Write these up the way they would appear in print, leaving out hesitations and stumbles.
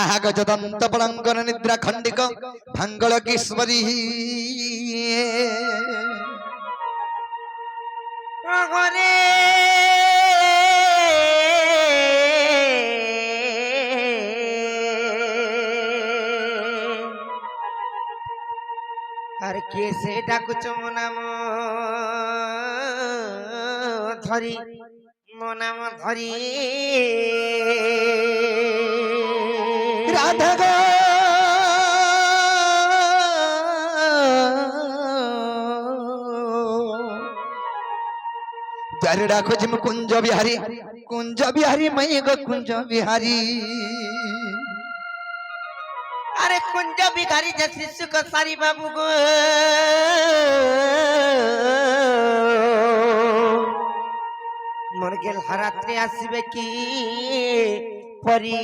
নাগজদন্ত পলঙ্কন নিদ্রা খণ্ডিক ভাঙ্গল কিশোরী আর কে সে ডাকুছ মো নাম ধরি মো নাম ধরি রাধা গো দ্বারে ডাকো যে কুঞ্জ বিহারী মাই গো কুঞ্জ বিহারী আরে কুঞ্জ বিহারী যে শিশু কসারি বাবু গো মোর গেল হারাত্রে আসবে কি পরি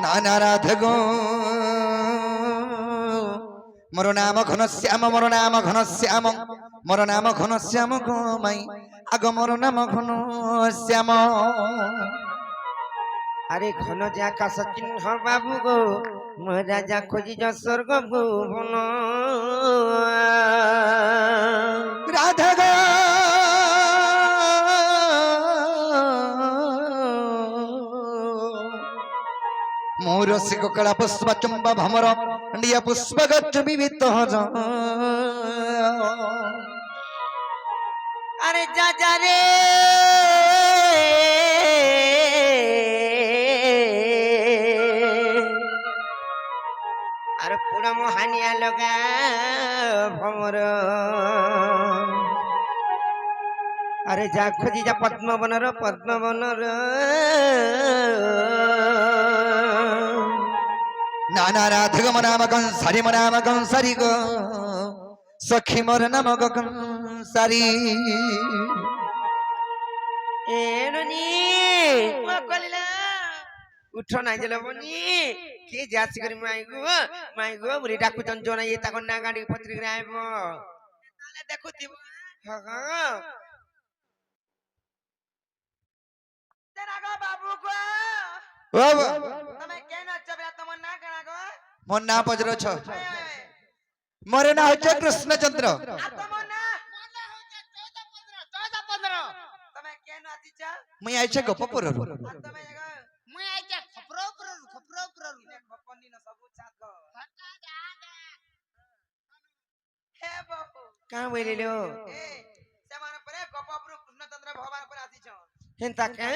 নানা রাধা গো মোর নাম ঘনশ্যাম মোর নাম ঘনশ্যাম গো মাই আগ মোর নাম ঘনশ্যাম আরে ঘন যে আকাশ চিহ্ন বাবু গো মহারাজা খোঁজি স্বর্গ ভুবন রাধা গো মোর শিখ কলা পুষ্প চুম্ব ভমর নিয় পুষ্প গচ্ছ বিবিত আরে যা যা রে আর পুরা মহানিয়া লগা ভমর আরে যা খুঁজি যা পদ্মবনর নানা রাধা গো নাম কংসারি মো নাম কংসারি গো সখী মোর নাম গো কংসারি এরনি ও কলিলা উঠো নাই জেলে বনি কে যাচ্ছি করি মাই গো বুড়ি ডাকুচন জনাই তখন না গাড়ি পত্রিকা আইব তাহলে দেখো দিব বাবু গো ও তুমি কেন চবে তোমার না কেন গো মোর না পজর ছ মোর না হচ্ছে কৃষ্ণচন্দ্র তোমার না হচ্ছে 14 15 তুমি কেন আছিছ মুই আইছে গোপপুর তুমি মুই আইছে খপ্রপুর খপনি না সবু ছাক হে বাবু কা বলিলো সেমান পরে গোপপুর কৃষ্ণচন্দ্র ভগবান পরে আসিছ হেন্তা কে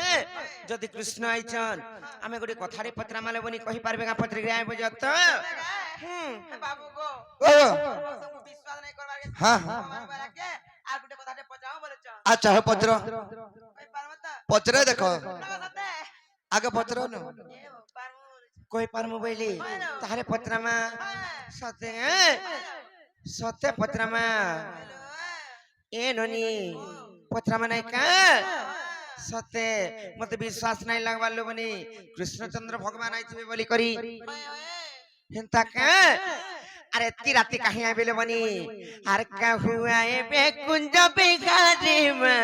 যদি কৃষ্ণ আইছন আমি গোটে কথারে পত্রা মালে বনি কহি পারবে গা পত্রিকা আইব যত বাবু গো ও বিশ্বাস নাই করবার হ্যাঁ কে আর গোটে কথারে পচাও বলেছ আচ্ছা হে পত্র কই পারমতা পত্রে দেখো আগে পত্র ন কই পারমু বইলি তাহারে পত্রামা সতে সতে পত্রামা এ ননি পত্রামা নাই কা সতে মতে বিশ্বাস নাই লাগবার লোবনি কৃষ্ণচন্দ্র ভগবান আইছিবে বলি করি হেন্তা কা আরে এতি রাতি কাহি আইবেলে বনি আর কাহু আইবে কুঞ্জ বিহারী মা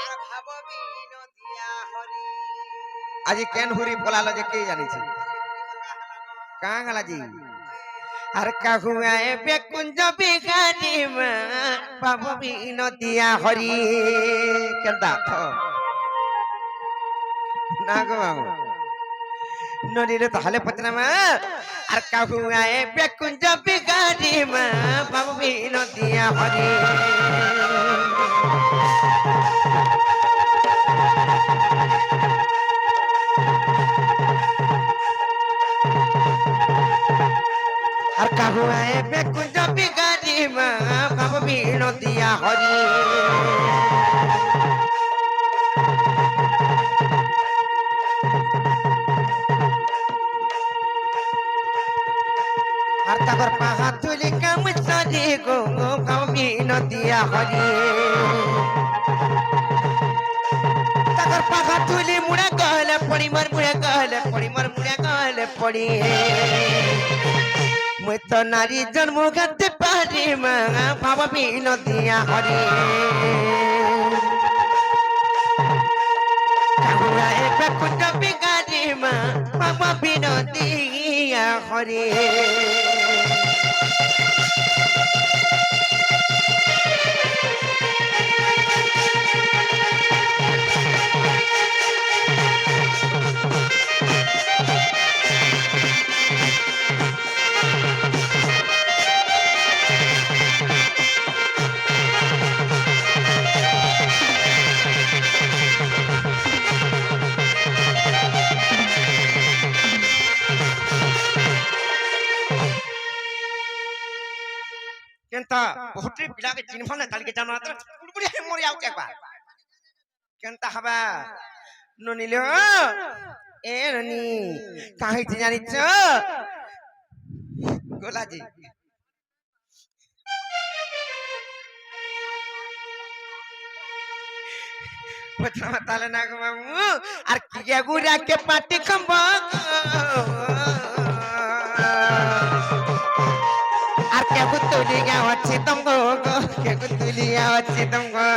আর ভাববি নদিয়া হরি আজি কেন হুরি বলালো যে কে জানিছে কাঙ্গালাজি আর কাহু আইবে কুঞ্জ বিহারী মা ভাববি নদিয়া হরি কেনটা না গো নদীরে তাহলে পত্রামা আর কাহু আইবে কুঞ্জ বিহারী মা ভাববি নদিয়া হরি আর কাহু আইবে কুঞ্জ বিহারী মা ভাববি নদিয়া হরি আর তাকর পাহা তুলি কাম সারি গো ভাববি নদিয়া হরি তাকর পাহা তুলি মুড়া গহলে পড়ি মর মুড়া গহলে পড়ি মর মুড়া গহলে পড়ি মুই তো নারী জন্ম গাতে পারি মা ভাববি নদিয়া হরি কাহুয়া কুঞ্জ বিকারি মা বাবা বিনতি হরে কেনতা বহুতটি পিলাকে চিনফা না তালিকে জানো না পুরোপুরি মরে আউট একবার কেনতা হবা ননিলে এ ননি কাহিতে জানিছ গোলাজি পত্রমা তালে না গো বাবু আর কি গুড়া কে পাটি খম্ব আর কে গুতুলি গাওয়াচ্ছি তমগো কে গুতুলি গাওয়াচ্ছি তমগো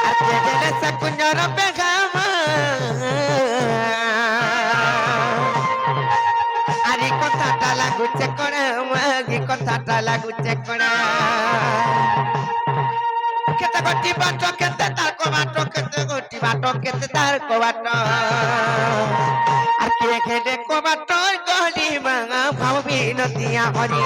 আর কে গেলে সকুঞ্জর বেগামা আরে কথাটা লাগুছে কোড়া মাগি কথাটা লাগুছে কোড়া কেতে গটি বাটো কেতে তার কো বাটো কেতে গটি বাটো কেতে তার কো বাটো আর কে খেলে কো বাটো গলি মাঙা ভাবি নতিয়া হরি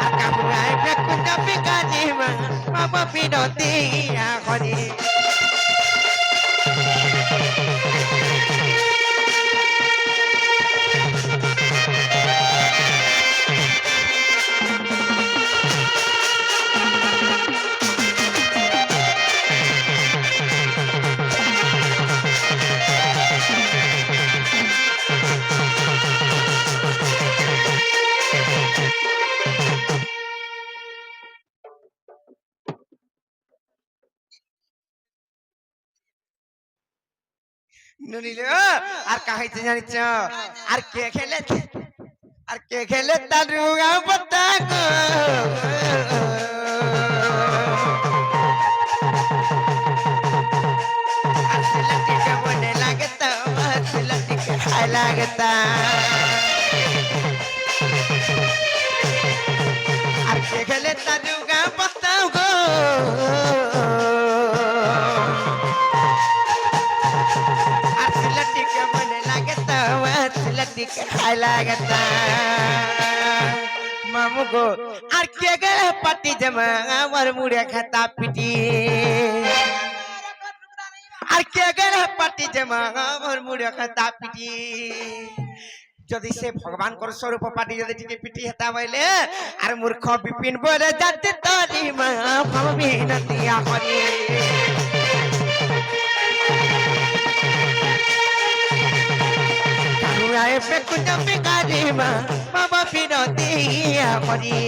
আর কামুরাই বেকুঞ্জ বিকাজি মাঙা ভাবি নতিয়া হরি ননিলে আর কাহিতে জানিছ আর কে খেলে তার রুগা পতা গো আর সিলাটিকে মনে লাগতা সিলাটিকে হাই লাগতা আর কে খেলে তার রুগা পতা গো খাই লাগতা মামু গো আর কে গে পাটি জমা আমার মুড়ে খাতা পিটি আর কে গে পাটি জমা আমার মুড়ে খাতা পিটি যদি সে ভগবান কর স্বরূপ পাটি যদি টিকে পিটি হেতা বইলে আর মূর্খ বিপিন বলে যাতে তরি মা ভাবি নতিয়া হরি আয়ে বেকুঞ্জ বিকারি মা বাবা বিনতি হরি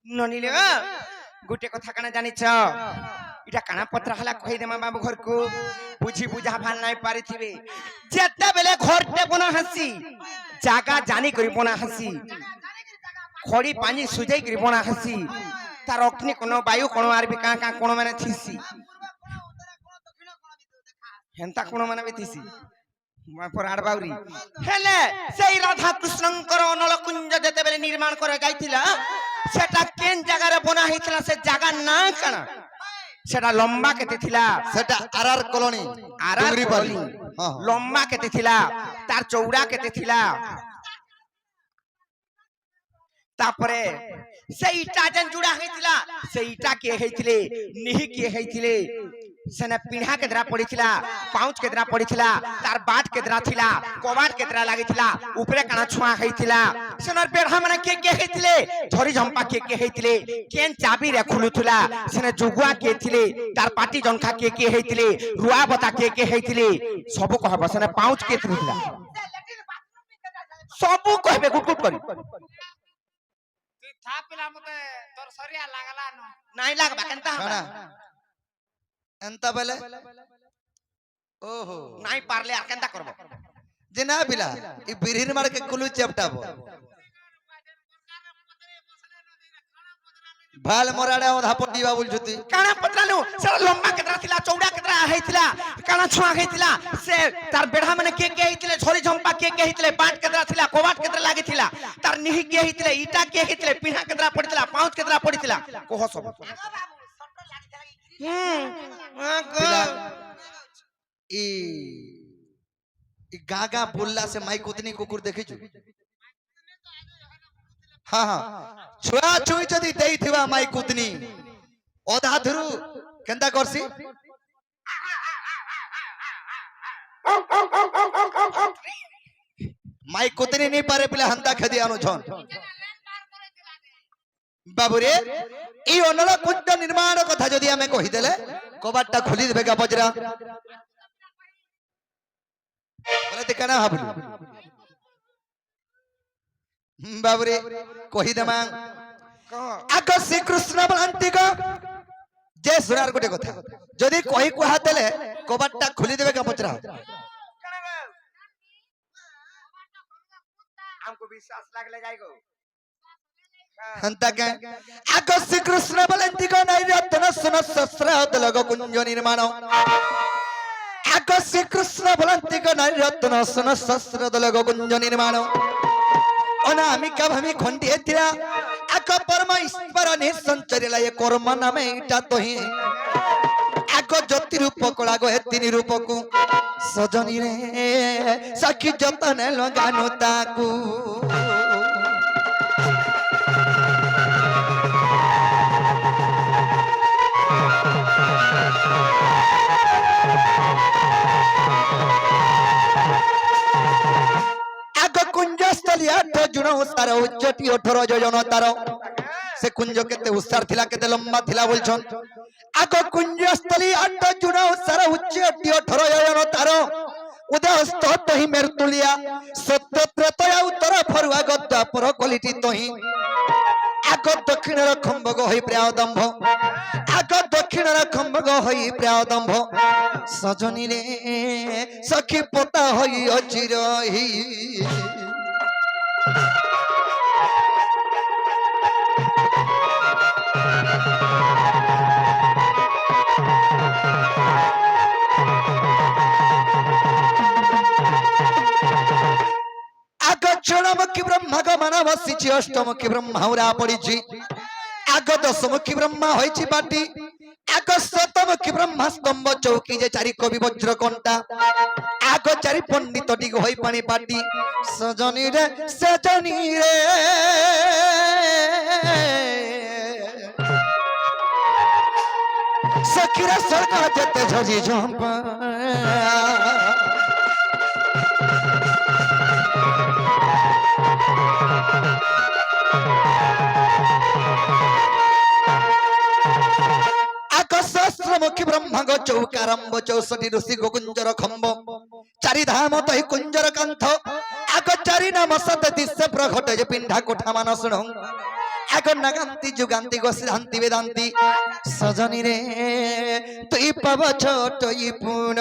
ননিলে গোটে কথা কানা জানিছ এটা কানা পত্র হলা কই দেমা বাবু ঘরকু বুঝি বুঝা ভাল নাই পারিথিবে যেতে বেলে ঘরতে বনা হাসি জাগা জানি করি বনা হাসি খড়ি পানি সুজাই করি বনা হাসি তার অগ্নি কোন বায়ু কোন আরবি কা কা কোন মানে থিসি হেন্তা কোন মানে বিথিসি পর আড়বাউরি হেলে সেই রাধা কৃষ্ণঙ্কর নলকুঞ্জ যেতে বেলে নির্মাণ করে যাইতিলা সেটা কেন জায়গায় বনা হইতলা সে জায়গার না কানা সেটা লম্বা কেতে থিলা সেটা আরআর কলোনি আরআর কলোনি লম্বা কেতে থিলা তার চৌড়া কেতে থিলা तापरे से इटा जन जुड़ा हेतिला से इटा के हेतिले निहि के हेतिले सेने पिढ़ा केदरा पड़ीथिला पाउच केदरा पड़ीथिला तार बाट केदरा थिला कोवाट केदरा लागिथिला ऊपरे काना छुआ हेतिला सेनर बेढ़ा माने के हेतिले झरी झंपा के हेतिले केन चाबी रे खुलुथुला सेने जुगुआ के थिले तार पाटी जंखा के हेतिले रुआ बता के हेतिले सब कहबो सेने पाउच के थिला सब कहबे गुट गुट करी था पिला मते तोर सरिया लागला न नाही लागबा केनता कणा एंता बेले ओहो नाही पारले आ केनता करबो जे ना बिला ई बिरहिर मार के कुलु चेपटाबो भाल मोराडे ओधा पडीवा बोलछुती काना पतरालु सारा लंबा केतरा थिला चौड़ा केतरा हेतिला काना छुआ हेतिला से तार बेढ़ा माने के हेतिले झोरी झंपा के हेतिले बाट केतरा थिला कोवाट केतरा लागिथिला तार निहि के हेतिले ईटा के हेतिले पिढ़ा केतरा पड़िथिला पाउच केतरा पड़िथिला कोह सब बिला ई गागा बोलला से माई कोतनी कुकुर देखिछु हाँ हाँ छुआ छुई जदी देई थिवा माई कुतनी ओधा धुरु केंदा करसी माई कुतनी नहीं पारे पिला हंता खदी आनो छन बाबू रे ई ओनला कुंड निर्माण कथा जदी हमें कहि देले कबाटटा खोली देबे का बजरा बोले ते कना भाबलु बाबरे कहि देमा आग श्री कृष्ण बलंती को जे सुनार गोटे कथा जदी कहि कुहा देले कबाटटा खोली देबे का बजरा हमको विश्वास लागले जाइगो हंता के आग श्री कृष्ण बलंती को नै रत्न सुन सहस्राद लगो कुंज निर्माण आग श्री कृष्ण बलंती को नै रत्न सुन सहस्राद लगो कुंज निर्माण अनामिका भूमि खंडी एथिरा आग परमेश्वर ने संचरिला ये कर्म नामे इटा तोही आग ज्योति रूप कला गो हे तीन रूप को सजनी रे सखी जतन लगानो ताकू कुंजस्थली 8 जुण उसार उच्चटी 18 योजन तार से कुंज केते उसार थिला केते लंबा थिला बोलछन आगो कुंजस्थली 8 जुण उसार उच्चटी 18 योजन तार उदयस्त तही मेरतुलिया सत्य त्रेतया उत्तर फरुआ गद्दा पर क्वालिटी तही आगो दक्षिण खंबग होई प्रायदंभ आगो दक्षिण खंबग होई प्रायदंभ सजनी रे सखी पोता होई अचिरही अक्षरमुखी ब्रह्मा गमन बसी अष्टमुखी ब्रह्मा पड़ी आग दशमुखी ब्रह्मा होई बाटी आग शतमुखी ब्रह्मा स्तंभ चौकी जे चारि कवि वज्र कंटा आग चारि पंडित टी होई पानी पाटी सजनी रे सखीरा सरकार जते झजी झंपा सहस्रमुखी ब्रह्मा गो चौकारंब 64 ऋषि गोकुंजर खंब चारि धाम तहि कुंजर कंथ आग चारि नाम सत दिश्य प्रघट जे पिंढा कोठा मान सुनो आग नगांती जुगांती गो सिद्धांति वेदांती सजनी रे तुई पव छोटई पुण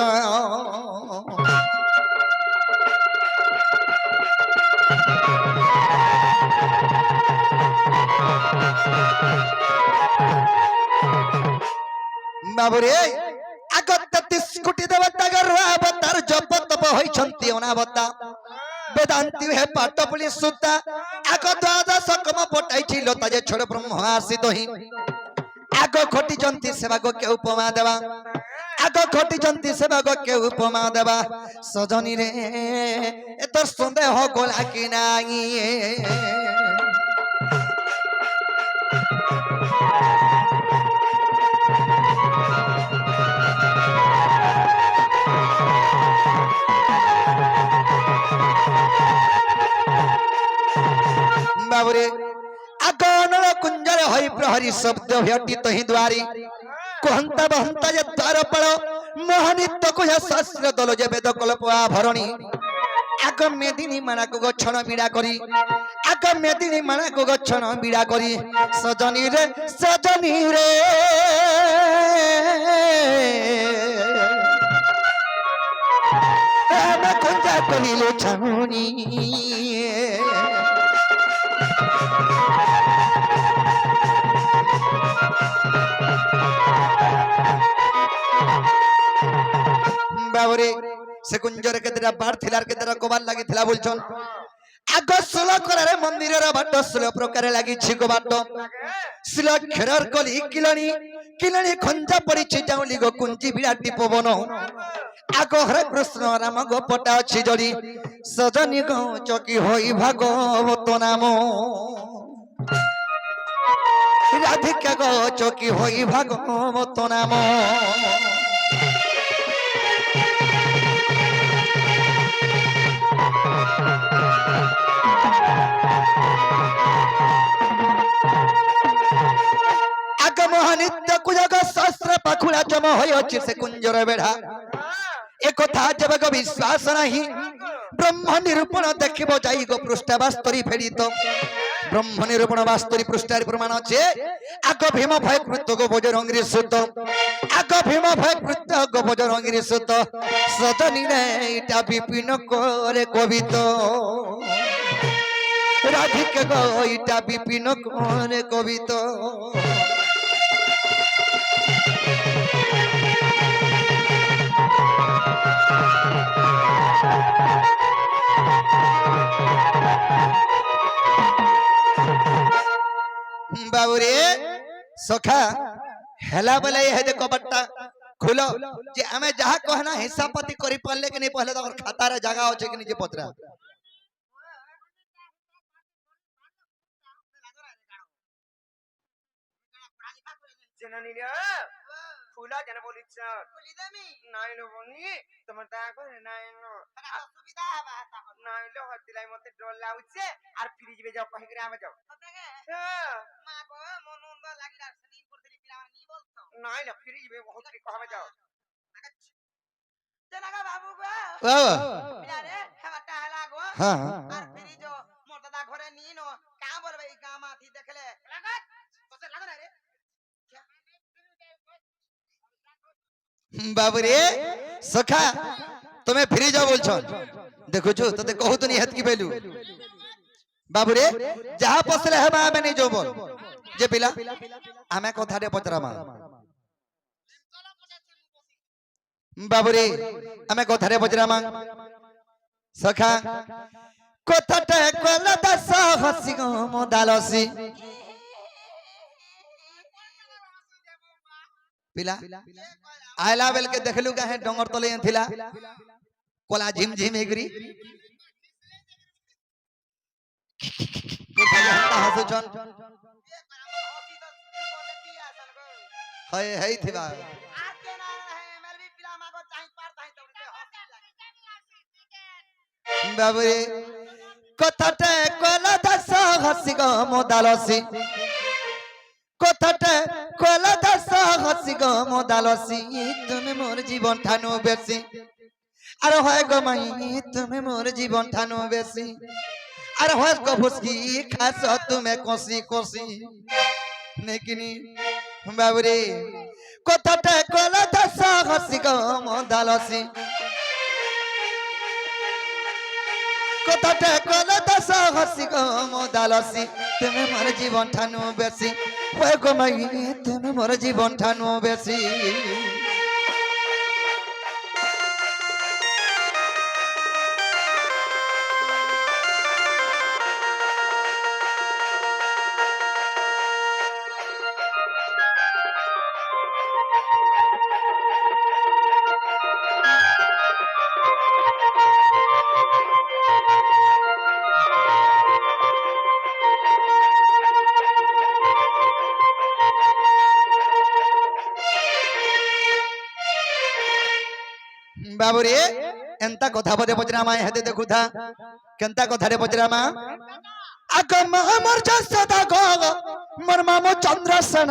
बाबुरे आग 33 कोटी देवता गर्वा अवतार जप तप होइछंती अनावता वेदांती हे पाट पुली सुता आग द्वादश कम पटाई छिलो ताजे छोड़ ब्रह्म आसी दोही आग खोटी जंती सेवा को के उपमा देवा आग खोटी जंती सेवा को के उपमा देवा सजनी रे ए तो संदेह गोला कि नाही बाबुरे आगनल कुंजर हई प्रहरी शब्द भेटी तही द्वारी कहंता बहंता जे द्वार पड़ मोहनित को शास्त्र दल जे वेद कल्प आभरणी आग मेदिनी माना को गछण बिड़ा करी आग मेदिनी माना को गछण बिड़ा करी सजनी रे आम कुंजा कहिलो छाउनी बाबरे से कुंजर केतेरा बार थिलार केतेरा कोबार लागि थिला बोलछन आग सुल करारे मंदिरर बाट सुल प्रकार लागि छिको बाट सुल खेरर कली किलणी किलणी खंजा पड़िछि जाउली गो कुंजी बिराटी पवन आग हरे कृष्ण राम गो पटा अछि जड़ी सजनी गो चकी होई भागवत नाम राधिका गो चकी होई भागवत नाम मोहनित्य कुजग शास्त्र पाखुड़ा जम होयछि से कुंजर बेढ़ा एक कथा जब विश्वास नहीं ब्रह्म निरूपण देखिबो जाई गो पृष्ठ वास्तरी फेरित ब्रह्म निरूपण वास्तरी पृष्ठार प्रमाण छे आग भीम भय कृत गो बजरंगी सुत आग भीम भय कृत गो बजरंगी सुत सजनी रे इटा विपिन करे कवित राधिका गो इटा विपिन करे कवित बाबुरे सखा हेला बोले हे दे कबट्टा खुलो जे हमें जहा कहना हिसाब पाती करी पड़ले कि नहीं पहले तो खाता रे जगह होचे कि नहीं जे पतरा जननी रे फुला जन बोलिछ फुली देमी नाइ लो बनी तुम ता को नाइ नो सुविधा हवा ता नाइ लो हतिलाई मते डर लाउछे आर फ्रिज में जाओ कहि करे आमे जाओ तके मा को मनुंद लागिला सेटिंग करतली पिला नी बोलतो नाइ ना फ्रिज में बहुत के कहमे जाओ जनागा बाबू गो पिला रे हेबाटा हला गो हां आर फ्रिज मोर दादा घरे नी नो का बोलबे ई गामा थी देखले लागत तोसे लागो ना रे बाबुरे सखा तुम्हें फ्री जाओ बोल देखो जो तो कहू तो नहीं हत की पहलू बाबुरे जहाँ पसले है मैं नहीं जो बोल जे पिला हमें कथा रे पचरा मा बाबुरे हमें कथा रे पचरा मा सखा कथा टे कोला दस हसी गो मोदालसी पिला आयला बेल के देखलु का है डोंगर तले थिला कोला झिम झिम एगरी हसुचन है थिबा बाबरे कथाटे कोला दस हसी गो मोदालसी कथाटे कोला दस हसी गो मोदालसी तुम मोर जीवन ठानु बेसी अरे होय गो माई तुम मोर जीवन ठानु बेसी अरे होय गो फुसकी खास तुम्हें कोसी कोसी नेकिनी बाबरे कथाटे कोला दस हसी गो मोदालसी कथाटे कोला दस हसी गो मोदालसी तुम मोर जीवन ठानु बेसी होय गो माई तुम मोर जीवन ठानु बेसी बाबुरे एंता कथा पदे पचरामा हेते देखुथा केंता कथा रे पचरामा আগে মা মোর যশোদা গো মোর মামু চন্দ্রসেন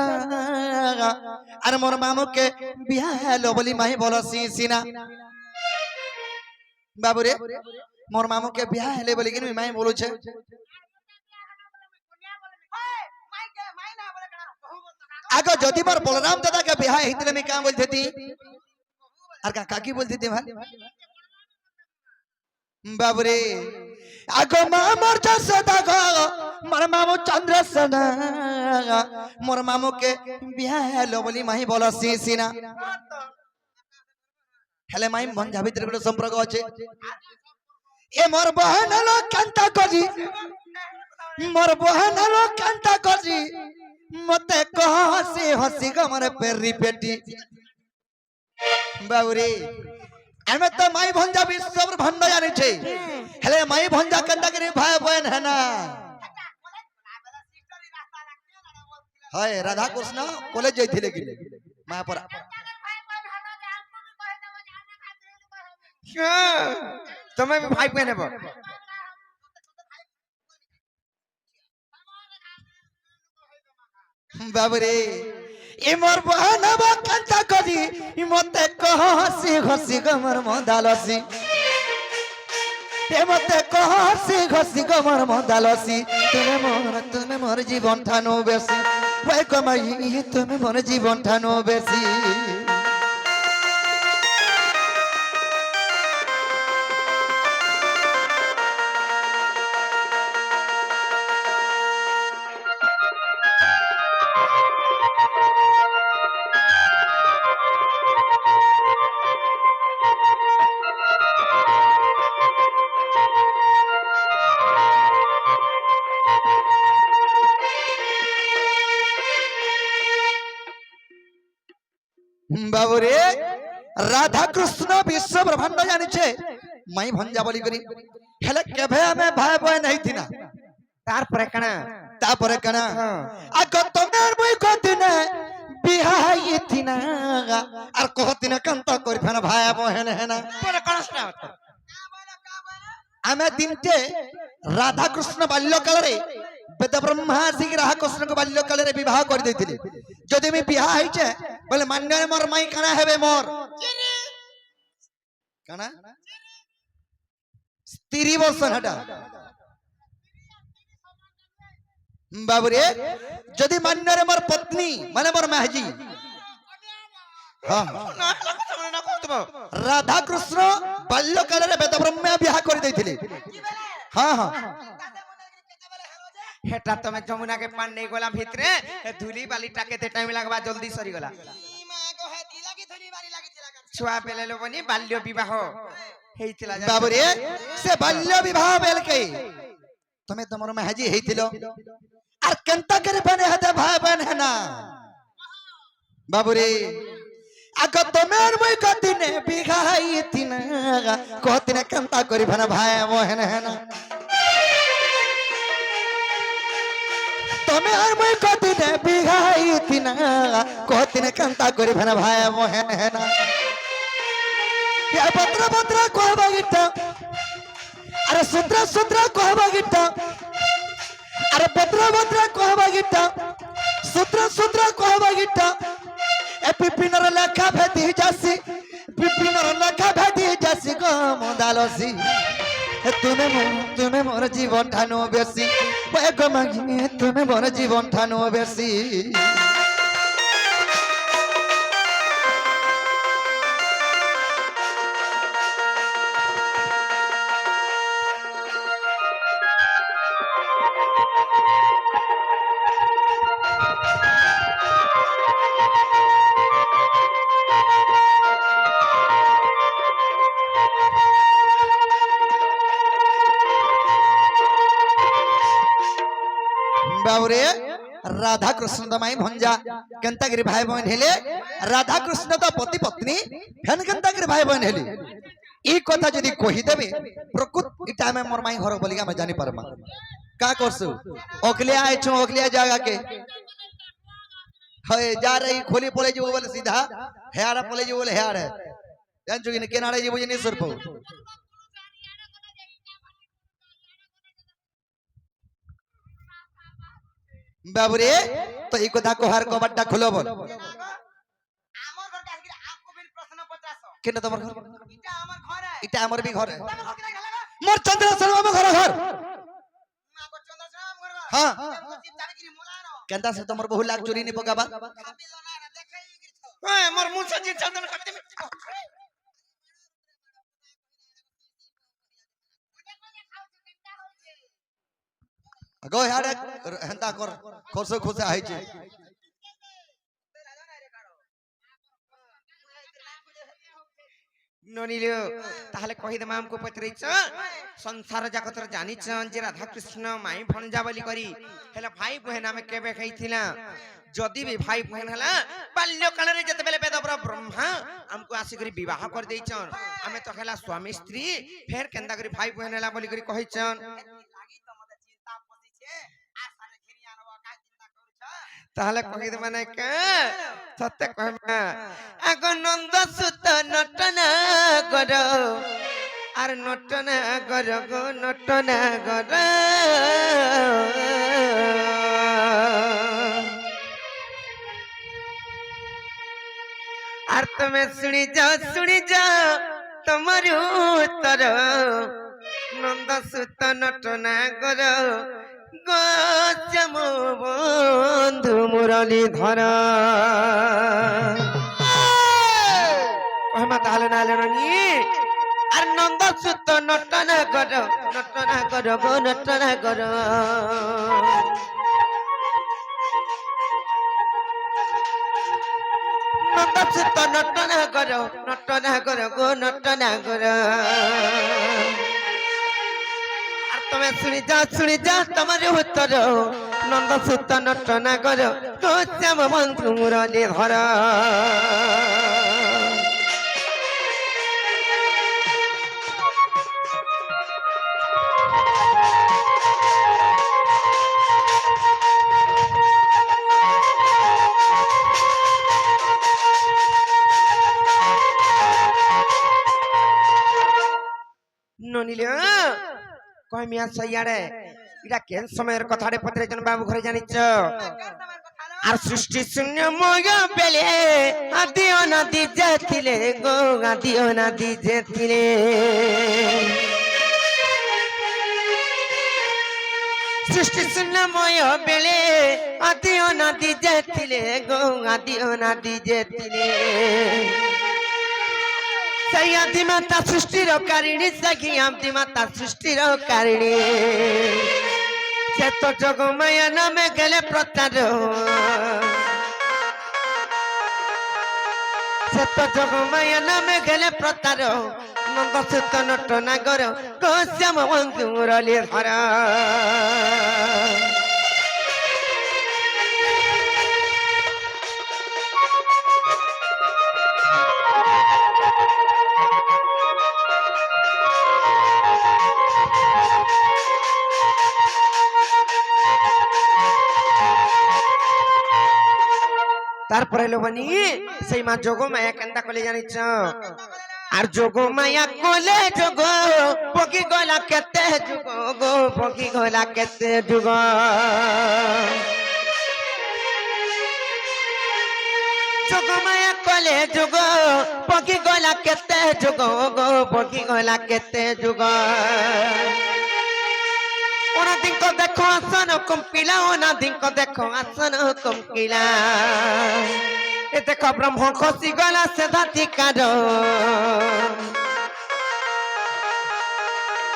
আর মোর মামুকে বিয়া হেলো বলি মাই বলছি সিনা বাবুরে মোর মামুকে বিয়া হেলে বলি কিন্তু মাই বলছে আগে যদি মোর বলরাম দাদাকে বিয়া হইতলে আমি কাম বলতেতি আর কাকি বলতেতি ভাই বাবুরে আগে মা মোর যশোদা গো মোর মামু চন্দ্রসেন মোর মামুকে বিয়া হেলো বলি মাই বলছি সিনা হেলে মাই ভঞ্জা ভিতরে কোনো সম্পর্ক আছে এ মোর বহন হলো কান্তা কজি মোর বহন হলো কান্তা কজি মতে কহসি হসি গমর পেরি পেটি বাউরে আমি তো মাই ভঞ্জা বিশ্ব ব্রহ্মাণ্ড জানিছে হেলে মাই ভঞ্জা কান্তা করে ভাই বোন है ना হয় রাধা কৃষ্ণ কলেজ যাইছিলে কি মায়াপুরা তুমি ভাই পেয়ে নেব বাবরে এ মোর বহনবা কান্তা করি মতে কহসি ঘসি গমর মদালসি এ মতে কহসি ঘসি গমর মদালসি তুমি মোর জীবন ঠানো বেশি ওই কমাই তুমি মোর জীবন ঠানো বেশি বাবুরে রাধা কৃষ্ণ বিশ্ব ব্রহ্মাণ্ড জানিছে মাই ভঞ্জা বলি করি হেলে কেভে আমি ভাই বই নাই থিনা তারপরে কেনা আগ তোমার মই কদিনে বিহাই থিনা আর কহদিনে কান্ত করি ফেনা ভাই বহেন হেনা আমি দিনতে রাধা কৃষ্ণ বাল্যকালে বেদ ব্রহ্মা আসি রাধা কৃষ্ণ বাল্যকালে বিবাহ করে দিয়েছিলি যদি আমি বিবাহ হয়েছে বলে মান্যরে মোর মাই কানা হেবে মোর কানা স্ত্রী বলছেন হেটা বাবুরে যদি মান্যরে মোর পত্নী মানে মোর মাহাজি রাধা কৃষ্ণ বাল্যকালে বেদ ব্রহ্মা বিবাহ করে দিয়েছিলি হ্যাঁ হ্যাঁ হেটা তুমি যমুনা के पान नहीं गोला ভিতরে ধুলি বালি টাকেতে টাইম লাগবা জলদি সরি গলা ছুয়া পেলেলো বনি বাল্য বিবাহ হেইতিলা বাবুরে সে বাল্য বিবাহ বেলকে তুমি তোমার মাহাজি হেইতিল আর কেনতা করে বনে হতে ভাই বন है ना বাবুরে আগ তোমার মই কদিনে বিঘাই তিনা কদিনে কেনতা করি বনে ভাই মোহন है ना তুমি আর মই কদিনে বিঘাই তিনা কদিনে কান্তা করি ভেনা ভাই মোহেন হেনা এ পত্র পত্র কহবা গিটা আরে সূত্র সূত্র কহবা গিটা আরে পত্র পত্র কহবা গিটা সূত্র সূত্র কহবা গিটা এ পিপিনর লেখা ভেদি যাসি পিপিনর লেখা ভেদি যাসি গো মদালসি তুমি মোর জীবন ঠানো বেশি তুমি মোর জীবন ঠানো বেশি बाबरे राधा कृष्ण तो माई भंजा केंतागिरी भाई बहन हेले राधा कृष्ण तो पति पत्नी फेन केंतागिरी भाई बहन हेले ई कथा जदी कहि देबे प्रकृत इटा में मोर माई घर बोलिगा मैं जानि परमा का करसु ओकलिया आइछु ओकलिया जागा के हय जा रही खोली पळे जे बोले सीधा हेयारा पळे जे बोले हेयार है जान जुगी ने केनाडे जे बुझे नि सरपो বাবুরে তো এই কথা কোহার কবারটা খুলো বল আমার ঘর কাছে আপকো বিন প্রশ্ন পচাস কেন তোমার ঘর এটা আমার ঘরে এটা আমার বি ঘরে তুমি ঘর কিনা গেলা মোর চন্দ্রশেখর বাবু ঘর ঘর মা গো চন্দ্রশ্যাম ঘর হ্যাঁ যাবে কি মোলানো কেনতা সে তোমার বহু লাখ চুরি নি পকাবা খাবি না না দেখাই গিরছ হ্যাঁ মোর মুছ জি চন্দন খাবি তুমি গো হাড়ে হেন্তা কর খোসে খোসে আইছে ননিলো তাহলে কহি দে মামকো পত্রেছ সংসার জগতর জানিছ যে রাধা কৃষ্ণ মাই ভণজা বলি করি হেলা ভাই বহেন আমি কেবে খাইছিলা যদি বি ভাই বহেন হেলা বাল্যকাଳରେ যেতেবেলে বেদব্র ব্রহ্মা আমকো আসি করি বিবাহ করে দেইছন আমি তো হেলা স্বামী স্ত্রী ফের কেন্দা করি ভাই বহেন হেলা বলি করি কহিছন তাহলে কহি দে মানে কে সত্য কহমা আগ নন্দ সুত নটনা গর আর নটনা গর গো নটনা গর আর তুমি শুনি যাও তোমার উত্তর নন্দ সুত নটনা গর গম বন্ধু মুরলী ধর কহমা তাহলে না নি আর নন্দ সুত নটনা গর গো নটনা গর নন্দ সুত নটনা গর গো নটনা গর আর তুমি শুনি যাও তোমার উত্তর নন্দ সুত নটনা গর গো শ্যাম বন্ধু মুরলী ধর ননিলে কই মিয়া সইয়াড়ে এটা কেন সময়ের কথাড়ে পত্রেজন বাবু ঘরে জানিছ আর সৃষ্টি শূন্য ময় বেলে আদি অনাদি যেছিলে গো আদি অনাদি যেছিলে সৃষ্টি শূন্য ময় বেলে আদি অনাদি যেছিলে গো আদি অনাদি যেছিলে সেই আদি মাতা সৃষ্টির কারিণী সেই আদি মাতা সৃষ্টির কারিণী সে তো জগমায়া নামে গেলে প্রচার সে তো জগমায়া নামে গেলে প্রচার নন্দ সুত নটনা গর গো শ্যাম বন্ধু মুরলী ধর তারপরে লোবানি সেই মা যোগমায়া কেন্দা কলে জানিছ আর যোগমায়া কলে যোগ পকি গলা কেতে যুগ গো পকি গলা কেতে যুগ যোগমায়া কলে যোগ পকি গলা কেতে যুগ গো পকি গলা কেতে যুগ ওনা দিন কো দেখো আসন কম্পিলা ওনা দিন কো দেখো আসন কম্পিলা এ দেখো ব্রহ্ম খসি গলা সে ধাতিকার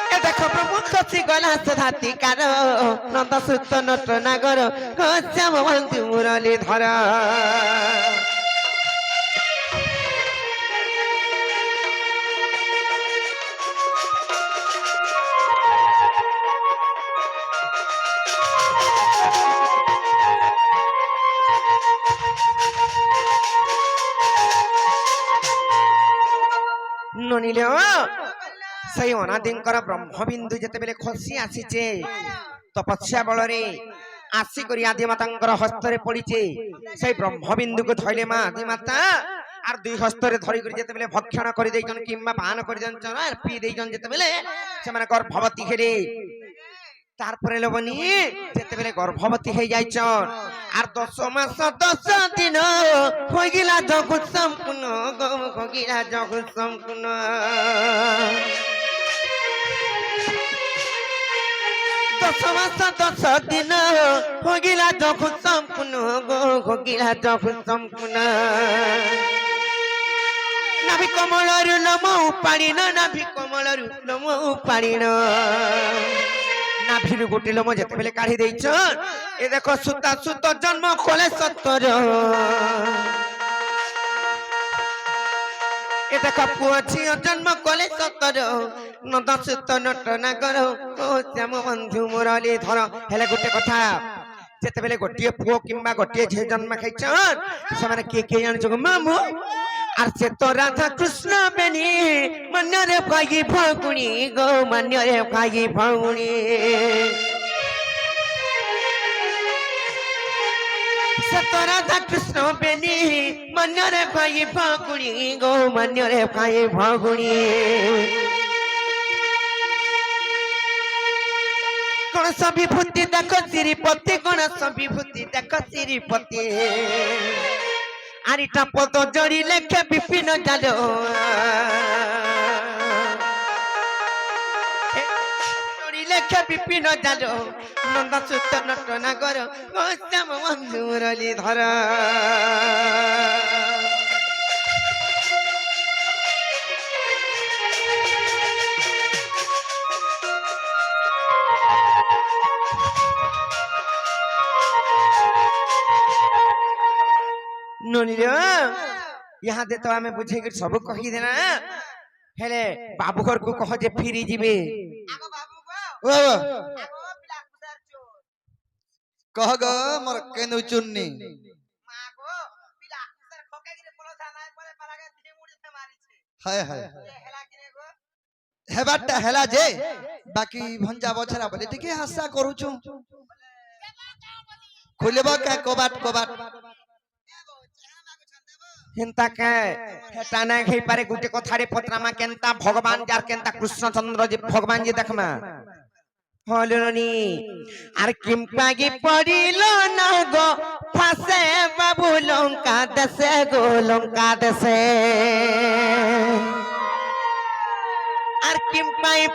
এ দেখো ব্রহ্ম খসি গলা সে ধাতিকার নন্দ সুত নটনা গর গো শ্যাম বন্ধু মুরলী ধর ননিলে সেই অনাদিঙ্কর ব্রহ্মবিন্দু যেতেবেলে খসি আসিছে তপস্যা বলরে আসিকরি আদিমাতাঙ্কর হস্তরে পড়িছে সেই ব্রহ্মবিন্দুকে ধইলে মা আদিমাতা আর দুই হস্তরে ধরি করে যেতেবেলে ভক্ষণ করে দেইছন কিংবা পান করে দেইছন আর পি দেইছন যেতেবেলে সেমানে গর্ভবতী হেরে তারপরে লবণী যেতেবেলে গর্ভবতী হয়ে যাইছ আর 10 মাস 10 দিন হইগিলা জগৎ সম্পূর্ণ হইগিলা জগৎ সম্পূর্ণ 10 মাস 10 দিন হইগিলা জগৎ সম্পূর্ণ হইগিলা জগৎ সম্পূর্ণ নাভি কমলরু নম উপাড়িন নাভি কমলরু নম উপাড়িন নাভির গোটে লোম যেতেবেলে কাঢ়ি ଦେଇଛ এ দেখো সুতা সুত জন্ম কলে সত্তর এ দেখো পুଅ ଝିଅ জন্ম কলে সত্তর নদ সুত নট নাগর ও শ্যাম বন্ধু মুরলী ধর হেলে গোটে কথা যেতেবেলে গোটিয়ে পুଅ কিংবা গোটিয়ে ଝିଅ জন্ম খাইছ ସେମାନେ କିଏ କିଏ ଜାଣିଛ ମାମୁ আর সে তো রাধা কৃষ্ণ বেনি মন্যরে ভাই ফাগুনি গো মন্যরে ভাই ফাগুনি সে তো রাধা কৃষ্ণ বেনি মন্যরে ভাই ফাগুনি গো মন্যরে ভাই ফাগুনি গণেশ বিভূতি দেখো শ্রীপতি গণেশ বিভূতি দেখো শ্রীপতি আরিটা পদ জড়ি লেখে বিপিন জাল জড়ি লেখে বিপিন জাল নন্দ সুত নট নাগর শ্যাম বন্ধু মুরলী ধর ননির यहाँ दे तो हमें बुझे कि सब कही देना हेले बाबू घर को कह जे फिरी जिबे ও কহ গো মোর কেনু চুন্নি হায় হায় হেবারটা হেলা যে বাকি ভঞ্জা বছরা বলে টিকে আশা করুছু খুলব কে কবাট কবাট हिंता के हेटा ना खई पारे गुटे कथारे पत्रामा केनता भगवान जार केनता कृष्णचंद्र जी भगवान जी देखमा हलनी आर किम पागी पड़िलो ना गो फासे बाबू लंका दसे गो लंका दसे आर किम पाई